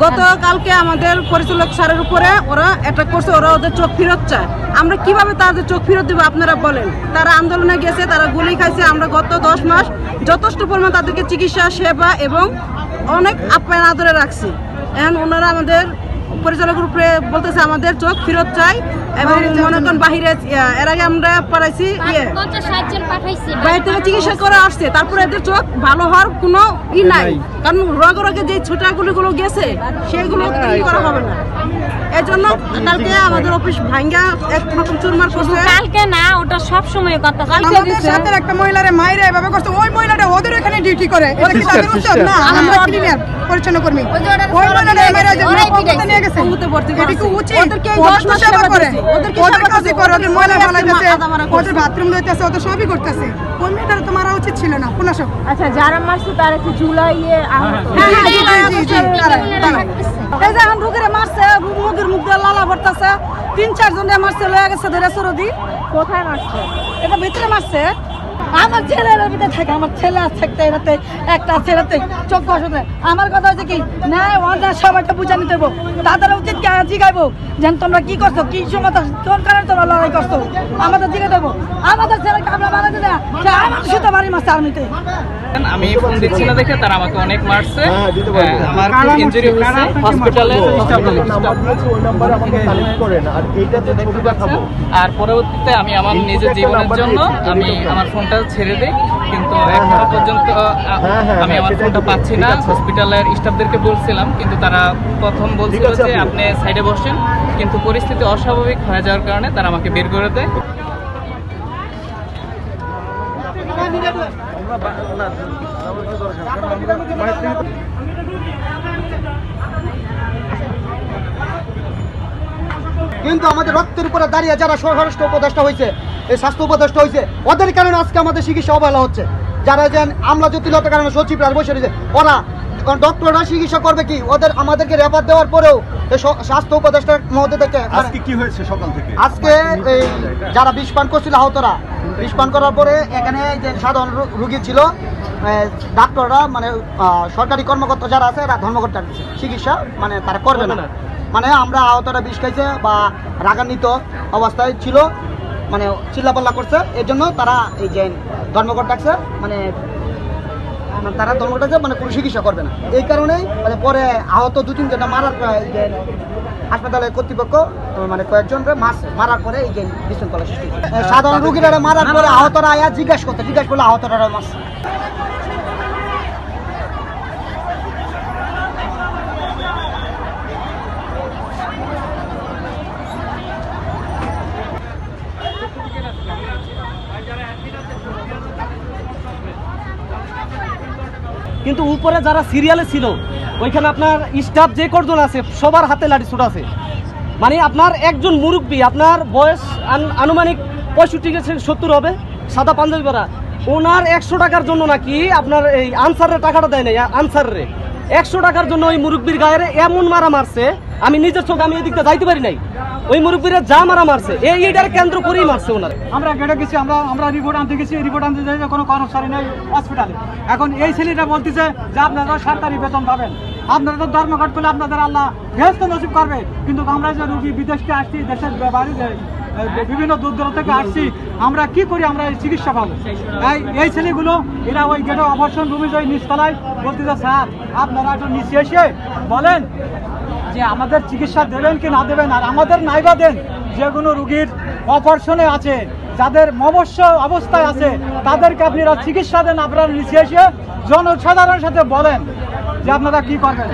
গতকালকে আমাদের পরিচালক স্যারের উপরে ওরা অ্যাটাক করছে, ওরা ওদের চোখ ফেরত চায়। আমরা কিভাবে তাদের চোখ ফেরত দেবো আপনারা বলেন? তারা আন্দোলনে গেছে, তারা গুলি খাইছে। আমরা গত 10 মাস যথেষ্ট পরিমাণ তাদেরকে চিকিৎসা সেবা এবং অনেক আপ্যায়ন আদরে রাখছি। এখন ওনারা আমাদের পরিচালকের উপরে বলতেছে আমাদের চোখ ফেরত চাই এবং মনে করেন বাহিরে এর আগে আমরা পাঠাইছি বাইরে থেকে চিকিৎসা করে আসছে, তারপরে এদের চোখ ভালো হওয়ার কোনো নাই, কারণ রোগে যে ছোটাগুলিগুলো গেছে সেগুলো করা হবে না। এই জন্য কালকে আমাদের অফিস ভাঙ্গা একরকম চুরমার করছে। কালকে না, ওটা সব সময় কথা। আমাদের সাথে একটা মহিলারে মাইরে এভাবে করছে, ওই মহিলাটা ওদের এখানে ডিউটি করে, এটা কি তাদের উচিত না? আমরা ক্লিনার পরিচ্ছন্ন কর্মী, ওই মহিলাটা মাইরে যে কততে নিয়ে গেছে কততে ভর্তি করে, এটা কি উচিত? ওদেরকে 10 মাস সেবা করে, ওদের কাছে করে, ওদের মহিলা বানাইতেছে, ওদের বাথরুম লইতেছে, ওদের সবই করতেছে। ওই মেয়েটার তো মারা উচিত ছিল না। পুনাশক আচ্ছা, যারা মারছে তার একটু জুলাইয়ে এই যে এখন রুগীরে মারছে, মুখের মুখ দিয়ে লালা ভরতেছে, 3-4 জনে মারছে, লয়ে গেছে ধরে সরদি। কোথায় মারছে? এটা ভিতরে মারছে। আমার ছেলের ভিতরে থাকে, আমার ছেলে থাকতে এটাতে একটা ছেলেতে চোখ আসতে। আমার কথা হচ্ছে কি, না ওরা সবাইকে বুঝা নিতে দেবো, তাদের উচিত জিগাইবো যেন তোমরা কি করছো, কি সময় কোন কারণে তোমরা লড়াই করছো, আমাদের জিগে দেবো। আমাদের ছেলেকে আমরা বানাতে দেয়, সে আমার সাথে বাড়ি মারছে আর্মিতে। আমি ফোন দিচ্ছি না দেখে তারা আমাকে অনেক মারছে। আমার খুব ইনজুরি হয়েছে, হসপিটালে আর পরবর্তীতে আমি আমার নিজের জীবনের জন্য আমি আমার ফোনটা ছেড়ে দিই, কিন্তু এখনো পর্যন্ত আমি আমার ফোনটা পাচ্ছি না। হসপিটালের স্টাফদেরকে বলছিলাম, কিন্তু তারা প্রথম বলছিল যে আপনি সাইডে বসেন, কিন্তু পরিস্থিতি অস্বাভাবিক হয়ে যাওয়ার কারণে তারা আমাকে বের করে দেয়। কিন্তু আমাদের রক্তের উপরে দাঁড়িয়ে যারা স্বরাষ্ট্র উপদেষ্টা হয়েছে, এই স্বাস্থ্য উপদেষ্টা হয়েছে, ওদের কারণে আজকে আমাদের চিকিৎসা অবহেলা হচ্ছে। যারা যেন আমলা জটিলতার কারণে সচিবরা বসে রয়েছে, ওরা ডক্টররা চিকিৎসা করবে কি? ওদের আমাদেরকে রেফার দেওয়ার পরেও স্বাস্থ্য উপদেষ্টা মহোদয়কে আজকে কি হয়েছে সকাল থেকে? আজকে এই যারা বিষ পান করছিল আহতরা, বিষ পান করার পরে এখানে যে সাধারণ রুগী ছিল, ডাক্তাররা মানে সরকারি কর্মকর্তা যারা আছে এরা ধর্মঘট চিকিৎসা মানে তারা করবে না। মানে আমরা আহতরা বিষ খাইছে বা রাগান্বিত অবস্থায় ছিল, মানে চিল্লাপাল্লা করছে, এর জন্য তারা এই যে ধর্মঘট ডাকছে, মানে তারা ধর্মঘট ডাকছে, মানে কোনো চিকিৎসা করবে না। এই কারণেই মানে পরে আহত 2-3 জন মারার হাসপাতালের কর্তৃপক্ষ মানে কয়েকজন মারার পরে এই যে বিশৃঙ্খলা সৃষ্টি হয়েছে। সাধারণ রুগীরা মারার পরে আহতরা আয়া জিজ্ঞাসা করলে আহতরা মারছে। কিন্তু উপরে যারা সিরিয়ালে ছিল ওইখানে আপনার স্টাফ যে কজন আছে সবার হাতে লাঠি ছোট আছে। মানে আপনার একজন মুরব্বী, আপনার বয়স আনুমানিক 65-70 হবে, সাদা পাঞ্জাবি পরা, ওনার 100 টাকার জন্য নাকি আপনার এই আনসারের টাকাটা দেয় নাই, আনসারের 100 টাকার জন্য ওই মুরব্বীর গায়ে এমন মারা মারছে, আমি নিজের চোখে আমি এদিকটা যাইতে পারি নাই। ওই মুরব্বীরা যা মারা মারছে এইটার কেন্দ্র করেই মারছে ওনারা। আমরা গেটে গেছি, আমরা রিপোর্ট আনতে গেছি, রিপোর্ট আনতে যাই কোনো কর্মচারী নেই হসপিটালে। এখন এই ছেলেটা বলতেছে যে আপনারা সরকারি বেতন পাবেন, আপনারা তো ধর্মঘট করলে আপনাদের আল্লাহ বেহেশত নসিব করবে। কিন্তু আমরা যে রুগী বিদেশ থেকে আসছি, দেশের বাড়িতে বিভিন্ন দূর দূর থেকে আসছি, আমরা কি করি? আমরা চিকিৎসা পাবো? এই ছেলেগুলো এরা ওই গেটে অপারেশন রুমে যাই নিচতলায় বলতেছে, স্যার আপনারা একটু নিচে এসে বলেন যে আমাদের চিকিৎসা দেবেন কি না দেবেন, আর আমাদের নাইবা দেন যে কোনো রুগীর অপারেশনে আছে, যাদের মবস্য অবস্থায় আছে তাদেরকে আপনারা চিকিৎসা দেন। আপনারা নিচে এসে জনসাধারণের সাথে বলেন যে আপনারা কি করবেন।